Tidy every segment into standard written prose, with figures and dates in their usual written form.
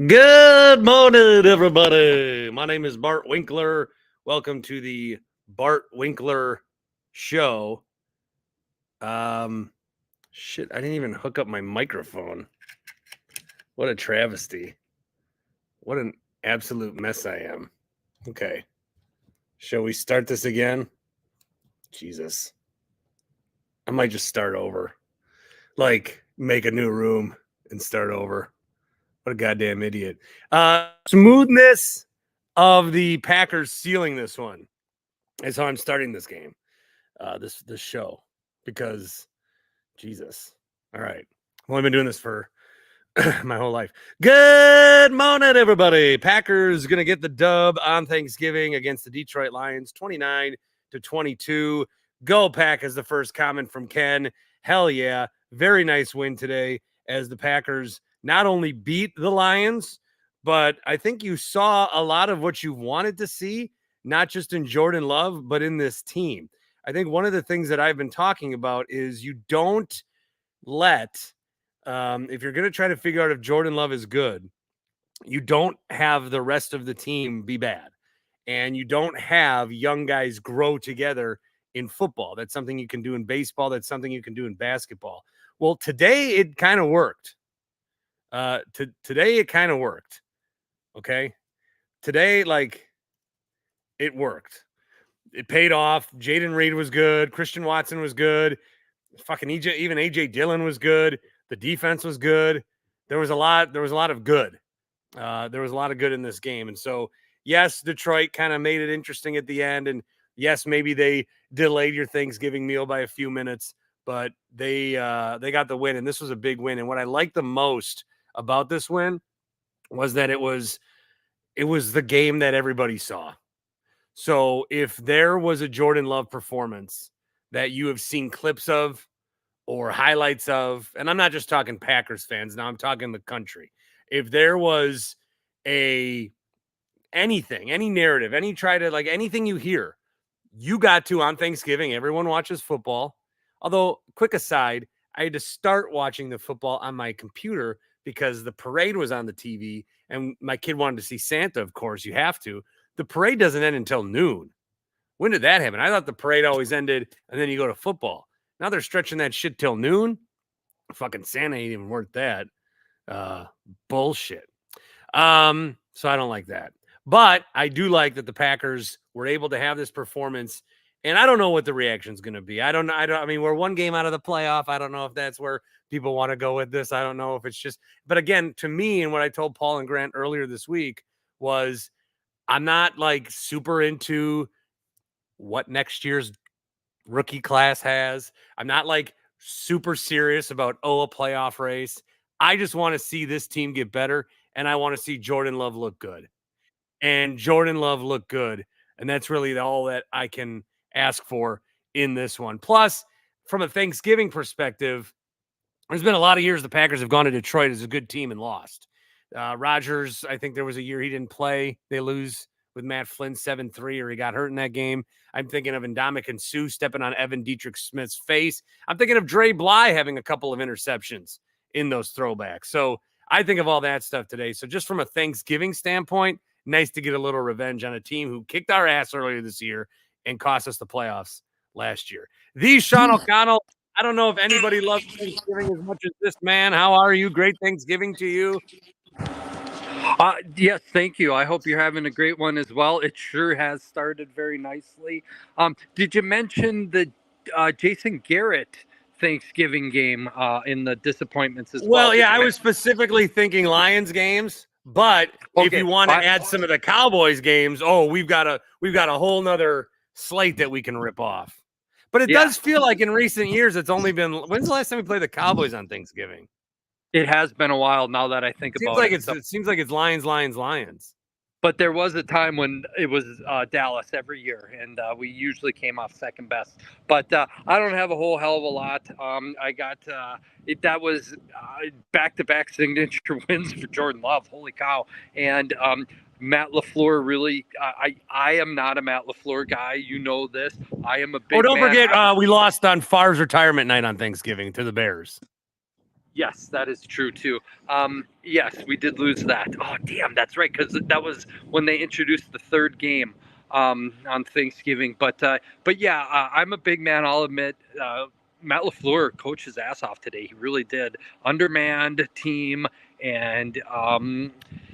Good morning, everybody. My name is Bart Winkler. Welcome to the Bart Winkler Show. Shit, I didn't even hook up my microphone. What a travesty. What an absolute mess I am. Okay. Shall we start this again? Jesus. I might just start over. Like, make a new room and start over. What a goddamn idiot. Smoothness of the Packers sealing this one is how I'm starting this game, this show, because Jesus. All right. I've only been doing this for my whole life. Good morning, everybody. Packers going to get the dub on Thanksgiving against the Detroit Lions, 29-22. Go Pack is the first comment from Ken. Hell yeah. Very nice win today as the Packers not only beat the Lions, but I think you saw a lot of what you wanted to see, not just in Jordan Love, but in this team. I think one of the things that I've been talking about is you don't let, if you're going to try to figure out if Jordan Love is good, you don't have the rest of the team be bad. And you don't have young guys grow together in football. That's something you can do in baseball. That's something you can do in basketball. Well, today it kind of worked. Today it kind of worked. Okay. Today, it worked. It paid off. Jaden Reed was good. Christian Watson was good. Fucking even AJ Dillon was good. The defense was good. There was a lot of good. There was a lot of good in this game. And so, yes, Detroit kind of made it interesting at the end. And yes, maybe they delayed your Thanksgiving meal by a few minutes, but they got the win. And this was a big win. And what I liked the most about this win was that it was the game that everybody saw. So if there was a Jordan Love performance that you have seen clips of or highlights of, and I'm not just talking Packers fans, now I'm talking the country. If there was any narrative, anything you hear, you got to on Thanksgiving, everyone watches football. Although, quick aside, I had to start watching the football on my computer because the parade was on the TV and my kid wanted to see Santa. Of course, you have to. The parade doesn't end until noon. When did that happen? I thought the parade always ended and then you go to football. Now they're stretching that shit till noon. Fucking Santa ain't even worth that. Bullshit. So I don't like that. But I do like that the Packers were able to have this performance. And I don't know what the reaction is going to be. I mean, we're one game out of the playoff. I don't know if that's where people want to go with this. I don't know if it's just, but again, to me, and what I told Paul and Grant earlier this week was I'm not like super into what next year's rookie class has. I'm not like super serious about, a playoff race. I just want to see this team get better. And I want to see Jordan Love look good. And Jordan Love looked good. And that's really all that I can ask for in this one. Plus, from a Thanksgiving perspective, there's been a lot of years the Packers have gone to Detroit as a good team and lost. Rodgers, I think there was a year he didn't play. They lose with Matt Flynn 7-3, or he got hurt in that game. I'm thinking of Ndamukong Suh stepping on Evan Dietrich Smith's face. I'm thinking of Dre Bly having a couple of interceptions in those throwbacks. So I think of all that stuff today. So just from a Thanksgiving standpoint, nice to get a little revenge on a team who kicked our ass earlier this year and cost us the playoffs last year. The Sean O'Connell, I don't know if anybody loves Thanksgiving as much as this man. How are you? Great Thanksgiving to you. Yes, thank you. I hope you're having a great one as well. It sure has started very nicely. Did you mention the Jason Garrett Thanksgiving game in the disappointments as well? Well, yeah, I was specifically thinking Lions games, but if you want to add some of the Cowboys games, we've got a whole nother slate that we can rip off. But it does feel like in recent years it's only been, when's the last time we played the Cowboys on Thanksgiving? It has been a while now that I think about it. It seems like it's Lions. But there was a time when it was Dallas every year, and we usually came off second best. But I don't have a whole hell of a lot. I got that was back-to-back signature wins for Jordan Love. Holy cow! And Matt LaFleur really. I am not a Matt LaFleur guy. You know this. I am a big. Don't forget, we lost on Favre's retirement night on Thanksgiving to the Bears. Yes, that is true too. Yes, we did lose that. Oh, damn, that's right, because that was when they introduced the third game on Thanksgiving. But yeah, I'm a big man. I'll admit, Matt LaFleur coached his ass off today. He really did. Undermanned team, and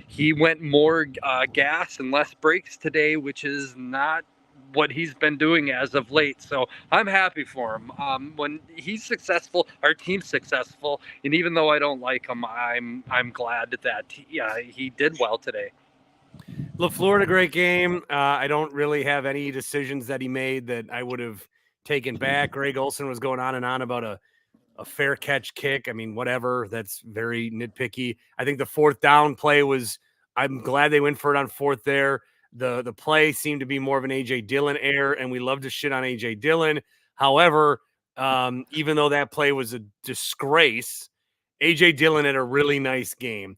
he went more gas and less brakes today, which is not what he's been doing as of late. So I'm happy for him. When he's successful, our team's successful, and even though I don't like him, I'm glad that he did well today. LaFleur had a great game. I don't really have any decisions that he made that I would have taken back. Greg Olson was going on and on about a fair catch kick. I mean, whatever. That's very nitpicky. I think the fourth down play was, I'm glad they went for it on fourth there. The play seemed to be more of an A.J. Dillon error, and we love to shit on A.J. Dillon. However, even though that play was a disgrace, A.J. Dillon had a really nice game.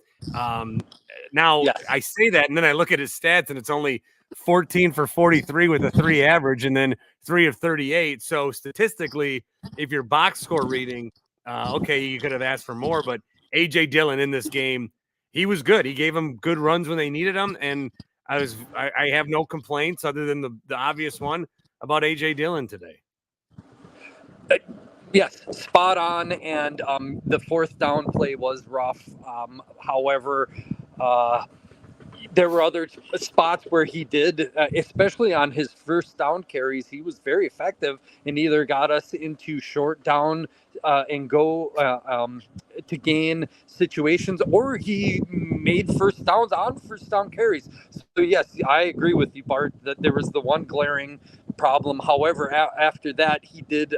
Now, yes. I say that, and then I look at his stats, and it's only 14 for 43 with a 3 average, and then 3 of 38. So statistically, if your box score reading, okay, you could have asked for more, but A.J. Dillon in this game, he was good. He gave them good runs when they needed them, and I have no complaints other than the obvious one about A.J. Dillon today. Yes, spot on, and the fourth down play was rough. However, there were other spots where he did, especially on his first down carries, he was very effective and either got us into short down and go to gain situations, or he made first downs on first down carries. So yes, I agree with you, Bart, that there was the one glaring problem. However, after that, he did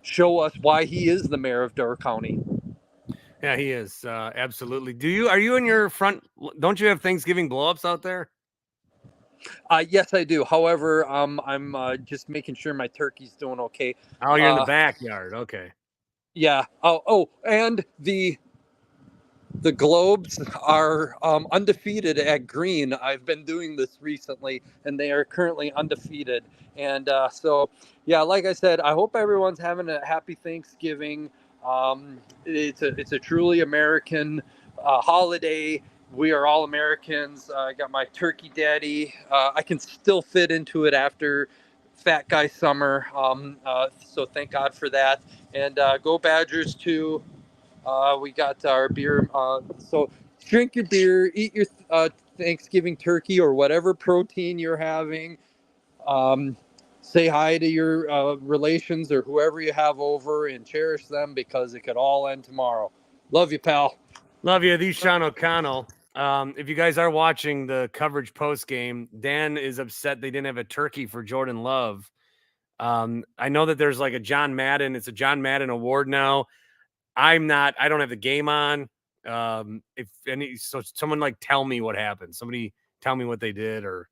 show us why he is the mayor of Door County. Yeah, he is. Absolutely. Are you in your front? Don't you have Thanksgiving blowups out there? Yes, I do. However, I'm just making sure my turkey's doing okay. Oh, you're in the backyard. Okay. Yeah. Oh, and the Globes are undefeated at green. I've been doing this recently, and they are currently undefeated. And so, yeah, like I said, I hope everyone's having a happy Thanksgiving. It's a truly American holiday. We are all Americans. I got my turkey daddy. I can still fit into it after fat guy summer. So thank God for that. And go Badgers too. We got our beer. So drink your beer, eat your Thanksgiving turkey or whatever protein you're having. Say hi to your relations or whoever you have over and cherish them, because it could all end tomorrow. Love you, pal. Love you. These Sean O'Connell. If you guys are watching the coverage post game, Dan is upset they didn't have a turkey for Jordan Love. I know that there's like a John Madden. It's a John Madden award now. I don't have the game on. So someone like tell me what happened. Somebody tell me what they did or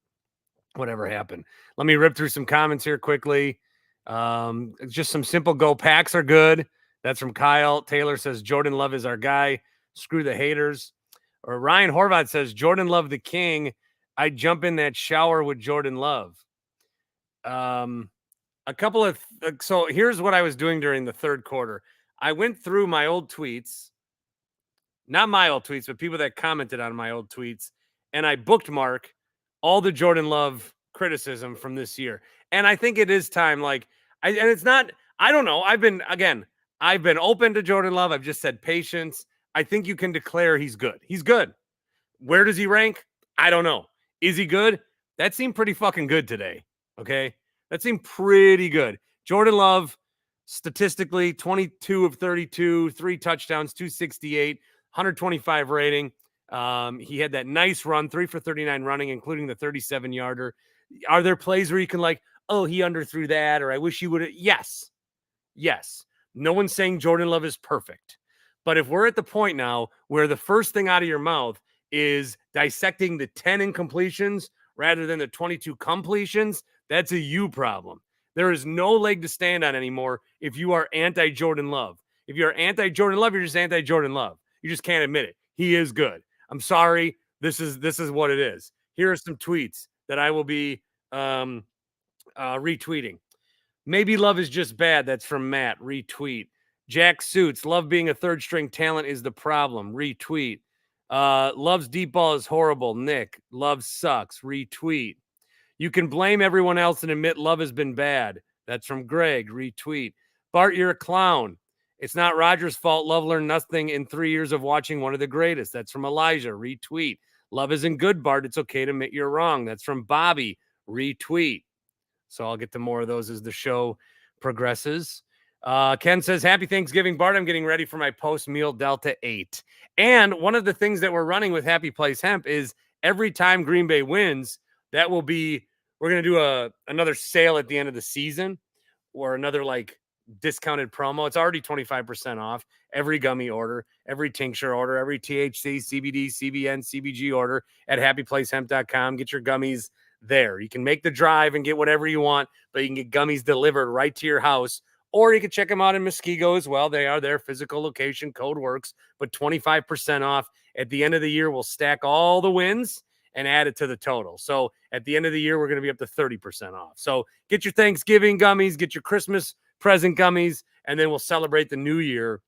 whatever happened. Let me rip through some comments here quickly. Just some simple go Packs are good. That's from Kyle. Taylor says Jordan Love is our guy. Screw the haters. Or Ryan Horvath says Jordan Love the king. I'd jump in that shower with Jordan Love. So here's what I was doing during the third quarter. I went through my old tweets, not my old tweets, but people that commented on my old tweets, and I bookmark all the Jordan Love criticism from this year. And I think it is time. I don't know. I've been open to Jordan Love. I've just said patience. I think you can declare he's good. He's good. Where does he rank? I don't know. Is he good? That seemed pretty fucking good today. Okay. That seemed pretty good. Jordan Love, statistically, 22 of 32, 3 touchdowns, 268, 125 rating. He had that nice run, 3 for 39 running, including the 37-yarder. Are there plays where you can he underthrew that, or I wish you would have? Yes. Yes. No one's saying Jordan Love is perfect. But if we're at the point now where the first thing out of your mouth is dissecting the 10 incompletions rather than the 22 completions, that's a you problem. There is no leg to stand on anymore if you are anti-Jordan Love. If you're anti-Jordan Love, you're just anti-Jordan Love. You just can't admit it. He is good. I'm sorry. This is what it is. Here are some tweets that I will be retweeting. Maybe Love is just bad. That's from Matt. Retweet. Jack Suits, love being a third string talent is the problem. Retweet. Loves deep ball is horrible. Nick, love sucks. Retweet. You can blame everyone else and admit love has been bad. That's from Greg. Retweet. Bart, you're a clown. It's not Roger's fault. Love learned nothing in 3 years of watching one of the greatest. That's from Elijah. Retweet. Love isn't good, Bart. It's okay to admit you're wrong. That's from Bobby. Retweet. So I'll get to more of those as the show progresses. Ken says, happy Thanksgiving, Bart. I'm getting ready for my post-meal Delta 8. And one of the things that we're running with Happy Place Hemp is every time Green Bay wins, that will be, we're going to do another sale at the end of the season or another like discounted promo. It's already 25% off every gummy order, every tincture order, every THC, CBD, CBN, CBG order at happyplacehemp.com. Get your gummies there. You can make the drive and get whatever you want, but you can get gummies delivered right to your house. Or you can check them out in Muskego as well. They are their physical location. Code works, but 25% off. At the end of the year, we'll stack all the wins and add it to the total. So at the end of the year, we're going to be up to 30% off. So get your Thanksgiving gummies, get your Christmas present gummies, and then we'll celebrate the new year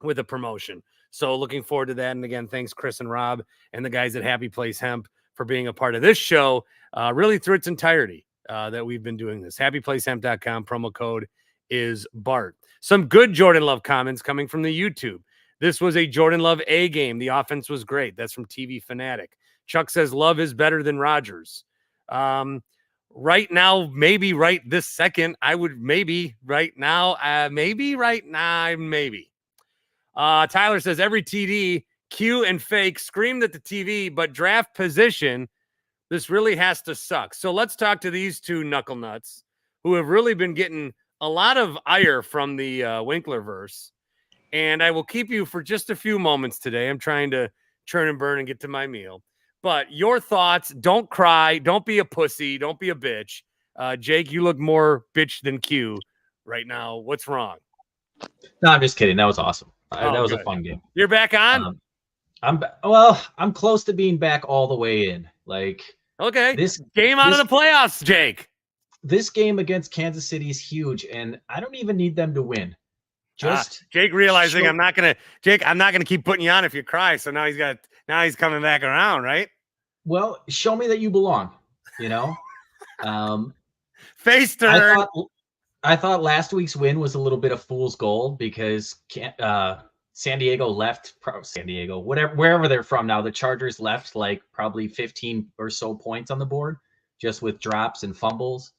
with a promotion. So looking forward to that. And again, thanks Chris and Rob and the guys at Happy Place Hemp for being a part of this show, really through its entirety that we've been doing this. Happyplacehemp.com, promo code is Bart. Some good Jordan Love comments coming from the YouTube. This was a Jordan Love A game. The offense was great. That's from TV Fanatic. Chuck says Love is better than Rodgers. Right now, maybe right this second, I would maybe right now, maybe right now, maybe. Tyler says every TD, Q and fake screamed at the TV, but draft position, this really has to suck. So let's talk to these two knuckle nuts who have really been getting a lot of ire from the Winklerverse. And I will keep you for just a few moments today. I'm trying to churn and burn and get to my meal. But your thoughts, don't cry. Don't be a pussy. Don't be a bitch. Jake, you look more bitch than Q right now. What's wrong? No, I'm just kidding. That was awesome. Oh, that was good. a fun game. You're back on? I'm close to being back all the way in. Like, okay, this game out of the playoffs, Jake. This game against Kansas City is huge, and I don't even need them to win. Just Jake realizing I'm not gonna keep putting you on if you cry. So now he's coming back around, right? Well, show me that you belong. You know, face turn. I thought last week's win was a little bit of fool's gold because San Diego left. San Diego, wherever they're from now, the Chargers left like probably 15 or so points on the board just with drops and fumbles.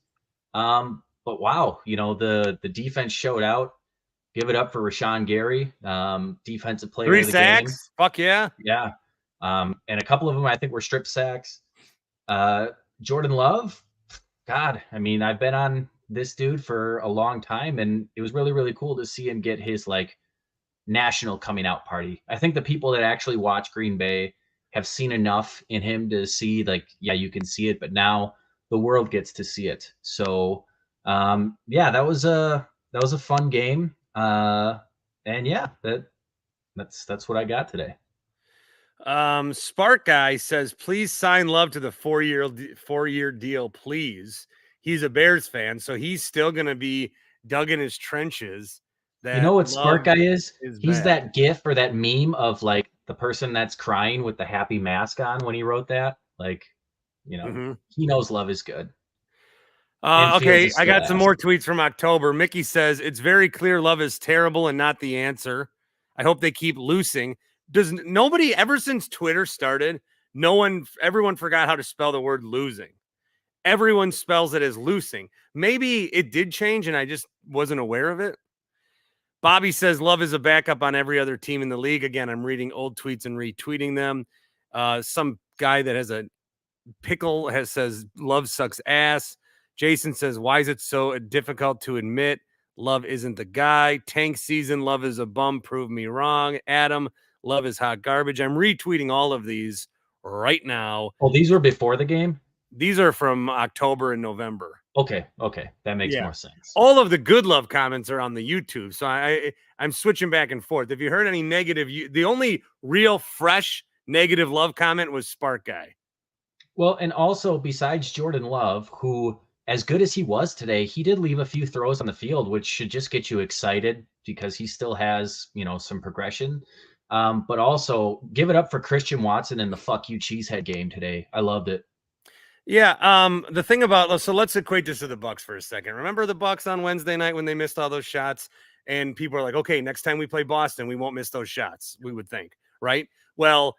But wow, the defense showed out. Give it up for Rashawn Gary, defensive player 3 of the sacks. game. Fuck yeah. Yeah. And a couple of them, I think, were strip sacks. Jordan Love, God, I mean, I've been on this dude for a long time, and it was really, really cool to see him get his like national coming out party. I think the people that actually watch Green Bay have seen enough in him to see like, yeah, you can see it, but now the world gets to see it. So, yeah, that was a fun game. And yeah, that's what I got today. Spark Guy says, please sign Love to the 4-year deal, please. He's a Bears fan, so he's still going to be dug in his trenches. You know what Spark Guy is? He's bad. That GIF or that meme of like the person that's crying with the happy mask on when he wrote that. Like, He knows Love is good. Okay, I got some more tweets from October. Mickey says, it's very clear Love is terrible and not the answer. I hope they keep losing. Does nobody, ever since Twitter started, everyone forgot how to spell the word losing. Everyone spells it as loosing. Maybe it did change and I just wasn't aware of it. Bobby says Love is a backup on every other team in the league. Again, I'm reading old tweets and retweeting them. Some guy that has a pickle says Love sucks ass. Jason says, why is it so difficult to admit Love isn't the guy? Tank season, Love is a bum. Prove me wrong. Adam, Love is hot garbage. I'm retweeting all of these right now. Oh, these were before the game? These are from October and November. Okay. That makes more sense. All of the good Love comments are on the YouTube. So I'm switching back and forth. If you heard any negative, the only real fresh negative Love comment was Spark Guy. Well, and also besides Jordan Love, who, as good as he was today, he did leave a few throws on the field, which should just get you excited because he still has, some progression. But also give it up for Christian Watson in the fuck you cheesehead game today. I loved it. Yeah. The thing about, so let's equate this to the Bucks for a second. Remember the Bucks on Wednesday night when they missed all those shots, and people are like, okay, next time we play Boston, we won't miss those shots. We would think, right? Well,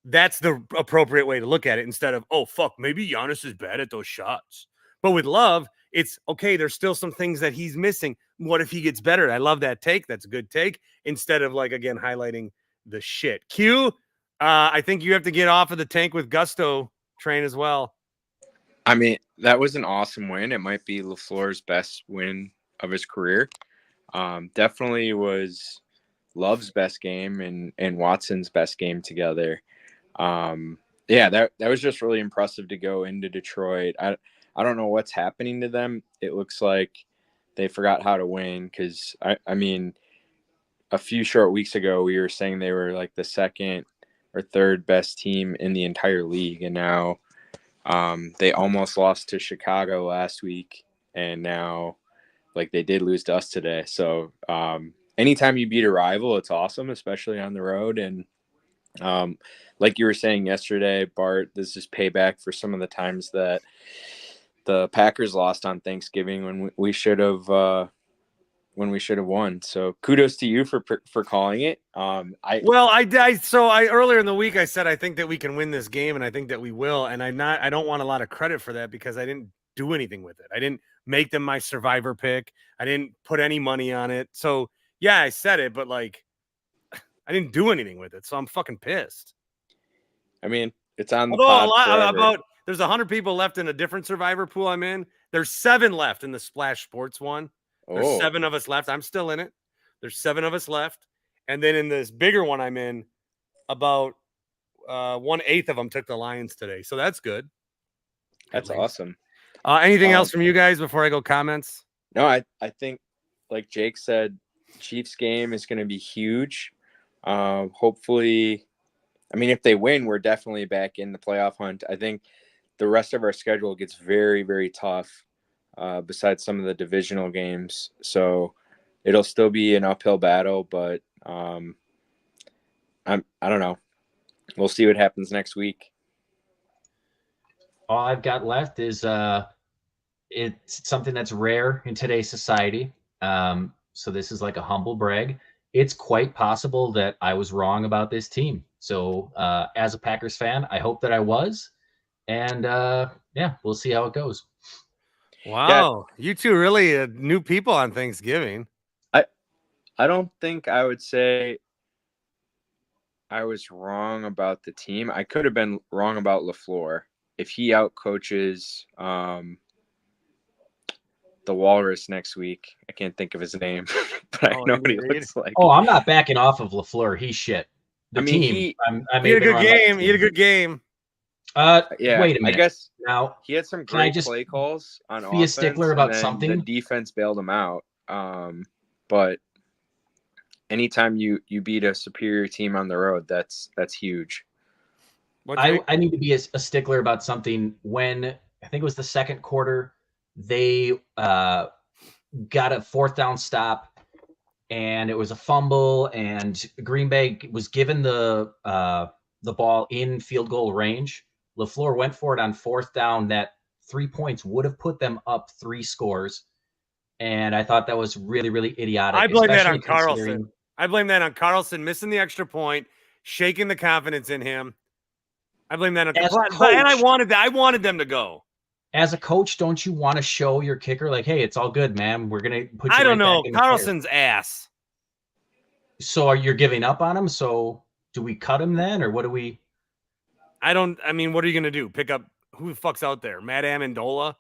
that's the appropriate way to look at it instead of, oh, fuck, maybe Giannis is bad at those shots. But with Love, it's okay. There's still some things that he's missing. What if he gets better? I love that take. That's a good take. Instead of like, again, highlighting the shit. Q, I think you have to get off of the tank with gusto train as well. I mean, that was an awesome win. It might be LaFleur's best win of his career. Definitely was Love's best game and Watson's best game together. Yeah, that was just really impressive to go into Detroit. I don't know what's happening to them. It looks like they forgot how to win because, I mean, a few short weeks ago, we were saying they were like the second or third best team in the entire league. And now they almost lost to Chicago last week. And now, like, they did lose to us today. So anytime you beat a rival, it's awesome, especially on the road. And like you were saying yesterday, Bart, this is payback for some of the times that the Packers lost on Thanksgiving when we should have won. So kudos to you for calling it. So earlier in the week I said I think that we can win this game, and I think that we will. And I don't want a lot of credit for that because I didn't do anything with it. I didn't make them my survivor pick. I didn't put any money on it. So yeah, I said it, but like I didn't do anything with it. So I'm fucking pissed. I mean, it's on the pod there's 100 people left in a different survivor pool I'm in. There's 7 left in the Splash Sports one. There's 7 of us left. I'm still in it. There's 7 of us left. And then in this bigger one I'm in, about 1/8 of them took the Lions today. So that's good. That's awesome. Anything else from you guys before I go comments? No, I think, like Jake said, Chiefs game is going to be huge. Hopefully, I mean, if they win, we're definitely back in the playoff hunt. I think the rest of our schedule gets very, very tough besides some of the divisional games. So it'll still be an uphill battle, but I don't know. We'll see what happens next week. All I've got left is it's something that's rare in today's society. So this is like a humble brag. It's quite possible that I was wrong about this team. So as a Packers fan, I hope that I was. And yeah, we'll see how it goes. Wow. Yeah. You two really new people on Thanksgiving. I don't think I would say I was wrong about the team. I could have been wrong about LaFleur. If he outcoaches the Walrus next week, I can't think of his name, but I know what he looks like. Oh, I'm not backing off of LaFleur. He's shit. The team. He had a good game. He had a good game. Yeah, wait a minute. I guess now he had some great play calls on offense. Be a stickler about something. The defense bailed him out. But anytime you beat a superior team on the road, that's huge. I need to be a stickler about something. When I think it was the second quarter, they got a 4th down stop, and it was a fumble, and Green Bay was given the ball in field goal range. LaFleur went for it on 4th down. That 3 points would have put them up 3 scores. And I thought that was really, really idiotic. I blame that on Carlson. I blame that on Carlson missing the extra point, shaking the confidence in him. I blame that on Carlson. And I wanted them to go. As a coach, don't you want to show your kicker like, hey, it's all good, man. We're gonna put you. I don't know. Carlson's ass. So you're giving up on him? So do we cut him then, or what do we? I mean, what are you gonna do? Pick up who the fuck's out there? Matt Amendola?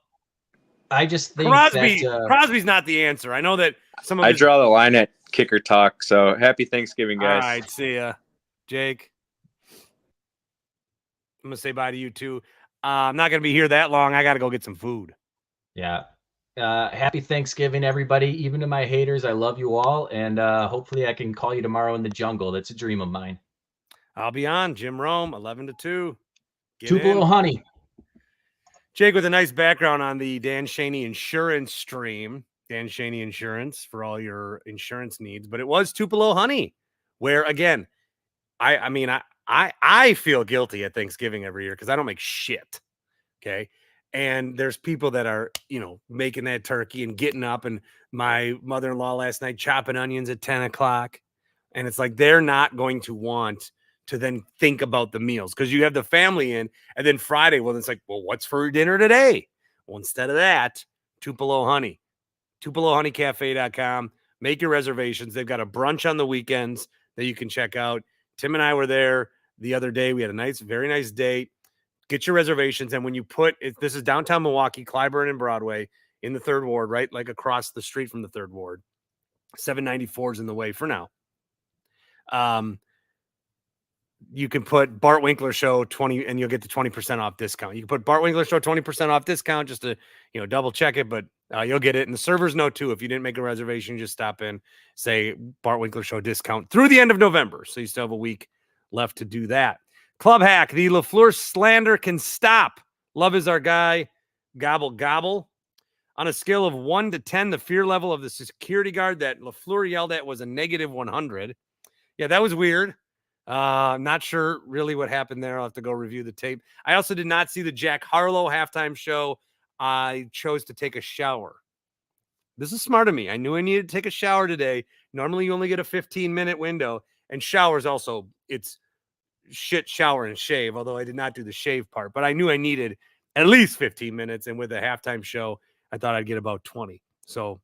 I just think Crosby's not the answer. I know that some of I draw the line at kicker talk. So happy Thanksgiving, guys. All right, see ya, Jake. I'm gonna say bye to you too. I'm not gonna be here that long. I gotta go get some food. Yeah. Happy Thanksgiving, everybody. Even to my haters, I love you all, and hopefully I can call you tomorrow in the jungle. That's a dream of mine. I'll be on Jim Rome, 11 to 2. Tupelo honey. Jake with a nice background on the Dan Schani Insurance stream. Dan Schani Insurance for all your insurance needs, but it was Tupelo honey, where again, I feel guilty at Thanksgiving every year because I don't make shit. Okay. And there's people that are, making that turkey and getting up, and my mother-in-law last night chopping onions at 10 o'clock. And it's like, they're not going to want to then think about the meals because you have the family in, and then Friday, well, it's like, well, what's for dinner today? Well, instead of that, Tupelo honey. TupeloHoneyCafe.com. Make your reservations. They've got a brunch on the weekends that you can check out. Tim and I were there the other day. We had a very nice date. Get your reservations. And when you this is downtown Milwaukee, Clyburn and Broadway in the 3rd Ward, right? Like across the street from the 3rd Ward. 794 is in the way for now. You can put Bart Winkler Show 20 and you'll get the 20% off discount. You can put Bart Winkler Show 20% off discount just to, double check it, but you'll get it. And the servers know too. If you didn't make a reservation, just stop in, say Bart Winkler Show discount through the end of November. So you still have a week left to do that. Club hack. The LaFleur slander can stop. Love is our guy. Gobble, gobble. On a scale of 1 to 10, the fear level of the security guard that LaFleur yelled at was a negative 100. Yeah, that was weird. I'm not sure really what happened there. I'll have to go review the tape. I also did not see the Jack Harlow halftime show. I chose to take a shower. This is smart of me. I knew I needed to take a shower today. Normally you only get a 15-minute window, and showers also, it's shit shower and shave, although I did not do the shave part, but I knew I needed at least 15 minutes. And with a halftime show, I thought I'd get about 20. So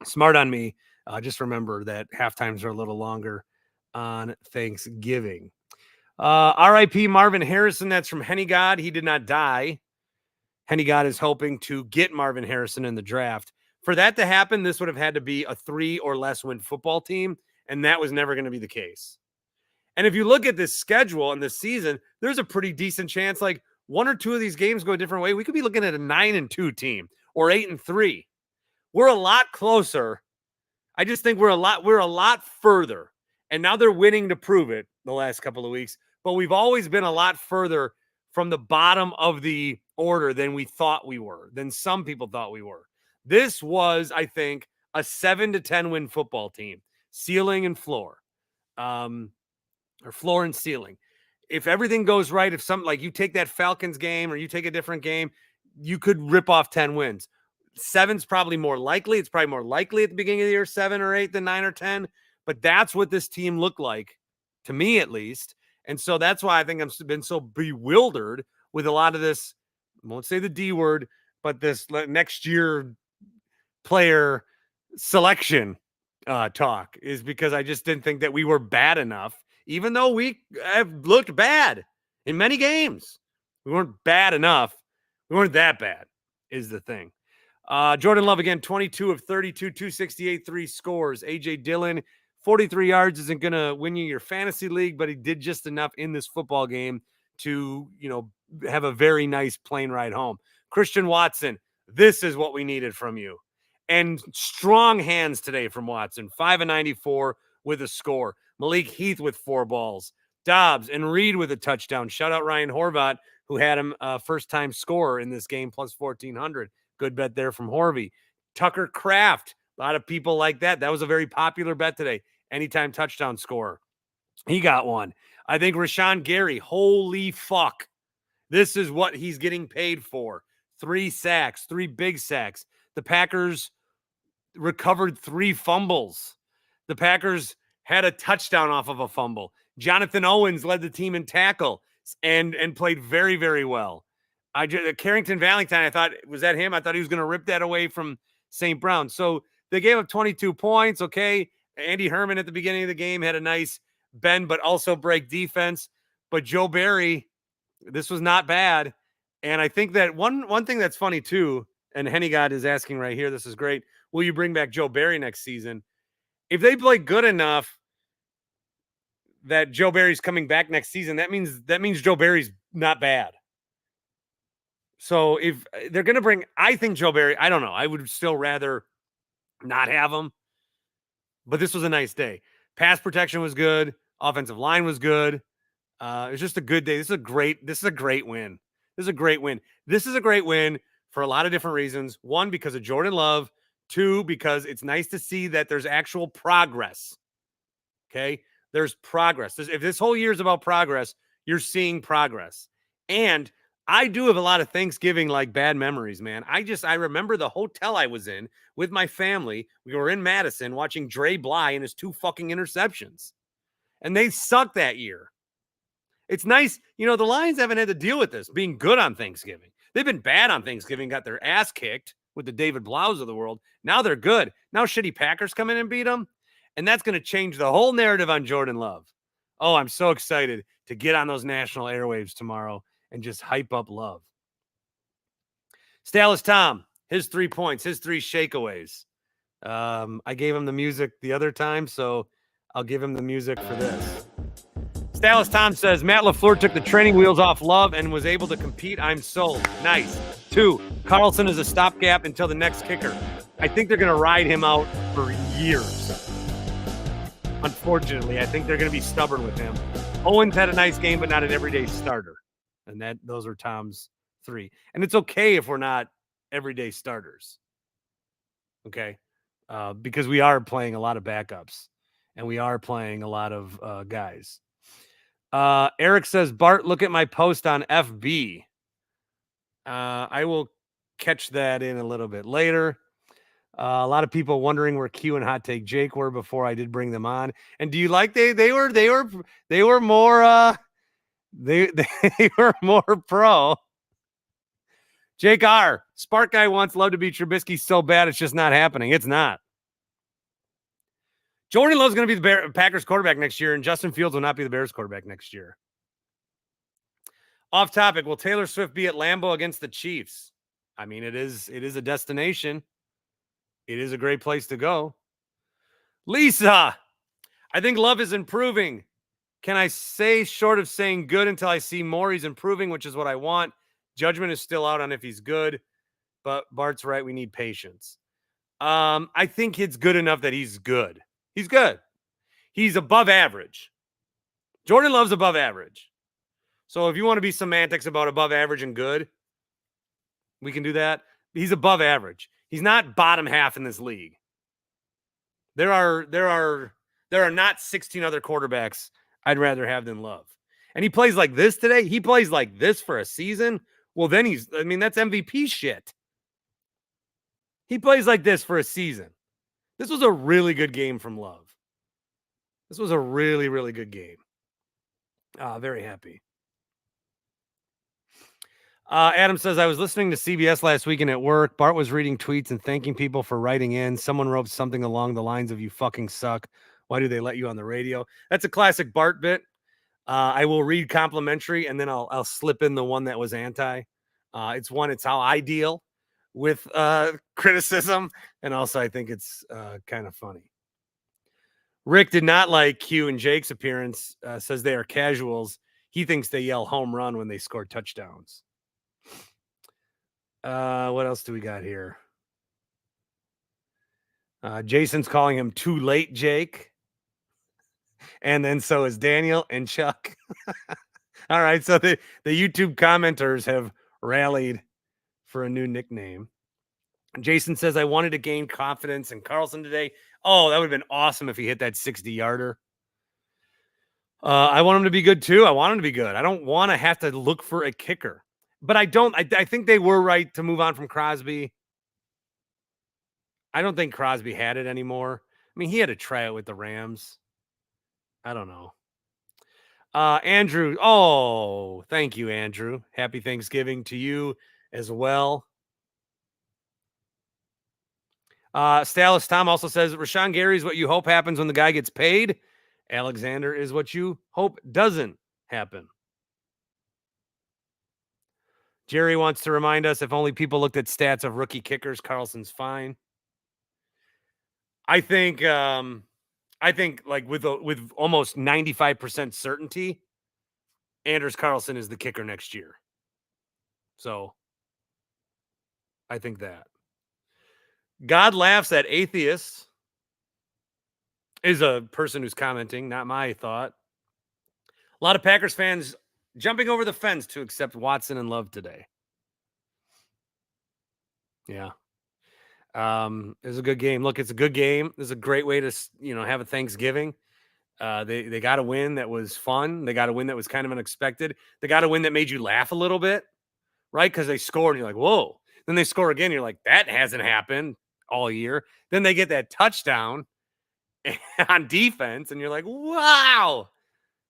smart on me. Just remember that halftimes are a little longer on Thanksgiving. R.I.P. Marvin Harrison. That's from Henny God. He did not die. Henny God is hoping to get Marvin Harrison in the draft. For that to happen, this would have had to be a 3 or less win football team, and that was never going to be the case. And if you look at this schedule and this season, there's a pretty decent chance like 1 or 2 of these games go a different way. We could be looking at a 9-2 team or 8-3. We're a lot closer. I just think we're a lot further. And now they're winning to prove it the last couple of weeks. But we've always been a lot further from the bottom of the order than we thought we were, than some people thought we were. This was, I think, a 7 to 10 win football team, ceiling and floor, or floor and ceiling. If everything goes right, if something like you take that Falcons game or you take a different game, you could rip off 10 wins. 7's probably more likely. It's probably more likely at the beginning of the year, 7 or 8 than 9 or 10. But that's what this team looked like, to me at least. And so that's why I think I've been so bewildered with a lot of this, I won't say the D word, but this next year player selection talk, is because I just didn't think that we were bad enough, even though we have looked bad in many games. We weren't bad enough. We weren't that bad is the thing. Jordan Love again, 22 of 32, 268, 3 scores. A.J. Dillon, 43 yards isn't going to win you your fantasy league, but he did just enough in this football game to, have a very nice plane ride home. Christian Watson, this is what we needed from you. And strong hands today from Watson, 5 of 94 with a score. Malik Heath with 4 balls. Dobbs and Reed with a touchdown. Shout out Ryan Horvat, who had him first-time scorer in this game, plus 1,400. Good bet there from Horvey. Tucker Kraft, a lot of people like that. That was a very popular bet today. Anytime touchdown scorer. He got one. I think Rashawn Gary, holy fuck. This is what he's getting paid for. 3 sacks, 3 big sacks. The Packers recovered 3 fumbles. The Packers had a touchdown off of a fumble. Jonathan Owens led the team in tackle and played very, very well. Carrington Valentine, I thought, was that him? I thought he was going to rip that away from St. Brown. So they gave up 22 points. Okay. Andy Herman at the beginning of the game had a nice bend, but also break defense. But Joe Barry, this was not bad. And I think that one thing that's funny too, and Henny God is asking right here, this is great. Will you bring back Joe Barry next season? If they play good enough that Joe Barry's coming back next season, that means Joe Barry's not bad. So if they're going to bring, I think Joe Barry, I don't know. I would still rather not have him, but this was a nice day. Pass protection was good. Offensive line was good. It was just a good day. This is a great win. This is a great win. This is a great win for a lot of different reasons. One, because of Jordan Love. 2, because it's nice to see that there's actual progress. Okay? There's progress. If this whole year is about progress, you're seeing progress. And I do have a lot of Thanksgiving like bad memories, man. I remember the hotel I was in with my family. We were in Madison watching Dre Bly and his 2 fucking interceptions. And they sucked that year. It's nice. You know, the Lions haven't had to deal with this being good on Thanksgiving. They've been bad on Thanksgiving, got their ass kicked with the David Blaus of the world. Now they're good. Now shitty Packers come in and beat them. And that's going to change the whole narrative on Jordan Love. Oh, I'm so excited to get on those national airwaves tomorrow and just hype up Love. Stalis Tom, his 3 points, his 3 shakeaways. I gave him the music the other time, so I'll give him the music for this. Stalis Tom says, Matt LaFleur took the training wheels off Love and was able to compete. I'm sold. Nice. 2, Carlson is a stopgap until the next kicker. I think they're going to ride him out for years. Unfortunately, I think they're going to be stubborn with him. Owens had a nice game, but not an everyday starter. And those are Tom's 3. And it's okay if we're not everyday starters. Okay? Because we are playing a lot of backups. And we are playing a lot of guys. Eric says, Bart, look at my post on FB. I will catch that in a little bit later. A lot of people wondering where Q and Hot Take Jake were before I did bring them on. And do you like they were more they were more pro. Jake R. Spark Guy wants Love to be Trubisky so bad it's just not happening. It's not. Jordan Love's going to be the Packers quarterback next year, and Justin Fields will not be the Bears quarterback next year. Off topic, will Taylor Swift be at Lambeau against the Chiefs? I mean, it is a destination. It is a great place to go. Lisa, I think Love is improving. Can I say short of saying good until I see more? He's improving, which is what I want. Judgment is still out on if he's good, but Bart's right. We need patience. I think it's good enough that he's good. He's good. He's above average. Jordan Love's above average. So if you want to be semantics about above average and good, we can do that. He's above average. He's not bottom half in this league. There are not 16 other quarterbacks I'd rather have than Love. And he plays like this today. He plays like this for a season. Well, then that's MVP shit. He plays like this for a season. This was a really good game from Love. This was a really, really good game. Very happy. Adam says, I was listening to CBS last weekend at work. Bart was reading tweets and thanking people for writing in. Someone wrote something along the lines of, you fucking suck. Why do they let you on the radio? That's a classic Bart bit. I will read complimentary and then I'll slip in the one that was anti. It's how I deal with criticism. And also I think it's kind of funny. Rick did not like Q and Jake's appearance, says they are casuals. He thinks they yell home run when they score touchdowns. What else do we got here? Jason's calling him too late, Jake. And then so is Daniel and Chuck. All right. So the YouTube commenters have rallied for a new nickname. Jason says, I wanted to gain confidence in Carlson today. Oh, that would have been awesome if he hit that 60-yarder. I want him to be good too. I want him to be good. I don't want to have to look for a kicker. But I think they were right to move on from Crosby. I don't think Crosby had it anymore. I mean, he had a tryout with the Rams. I don't know. Andrew. Oh, thank you, Andrew. Happy Thanksgiving to you as well. Stalis Tom also says, Rashawn Gary is what you hope happens when the guy gets paid. Alexander is what you hope doesn't happen. Jerry wants to remind us, if only people looked at stats of rookie kickers, Carlson's fine. I think like with almost 95% certainty, Anders Carlson is the kicker next year. So I think that. God laughs at atheists is a person who's commenting, not my thought. A lot of Packers fans jumping over the fence to accept Watson and Love today. Yeah. It was a good game. Look, it's a good game. It's a great way to, have a Thanksgiving. They got a win that was fun. They got a win that was kind of unexpected. They got a win that made you laugh a little bit, right? Because they scored and you're like, whoa. Then they score again. You're like, that hasn't happened all year. Then they get that touchdown on defense and you're like, wow,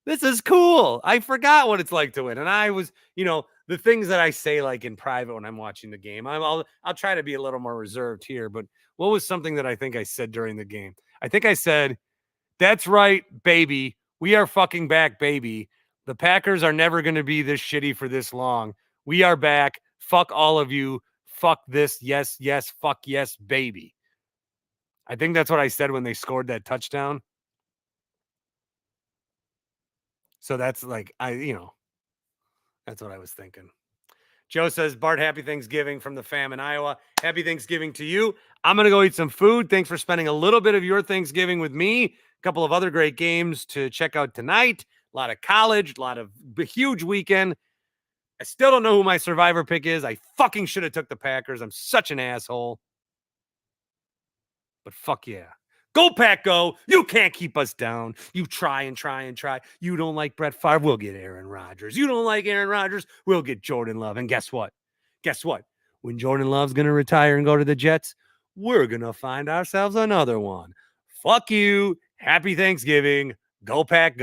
this is cool. I forgot what it's like to win. And I was, the things that I say like in private when I'm watching the game, I'll try to be a little more reserved here. But what was something that I think I said during the game? I think I said, that's right, baby. We are fucking back, baby. The Packers are never going to be this shitty for this long. We are back. Fuck all of you. Fuck this. Yes, yes. Fuck yes, baby. I think that's what I said when they scored that touchdown. So that's like, that's what I was thinking. Joe says, Bart, happy Thanksgiving from the fam in Iowa. Happy Thanksgiving to you. I'm going to go eat some food. Thanks for spending a little bit of your Thanksgiving with me. A couple of other great games to check out tonight. A lot of college, a lot of huge weekend. I still don't know who my survivor pick is. I fucking should have took the Packers. I'm such an asshole. But fuck yeah. Go Pack, go. You can't keep us down. You try and try and try. You don't like Brett Favre, we'll get Aaron Rodgers. You don't like Aaron Rodgers, we'll get Jordan Love. And guess what? When Jordan Love's going to retire and go to the Jets, we're going to find ourselves another one. Fuck you. Happy Thanksgiving. Go Pack, go.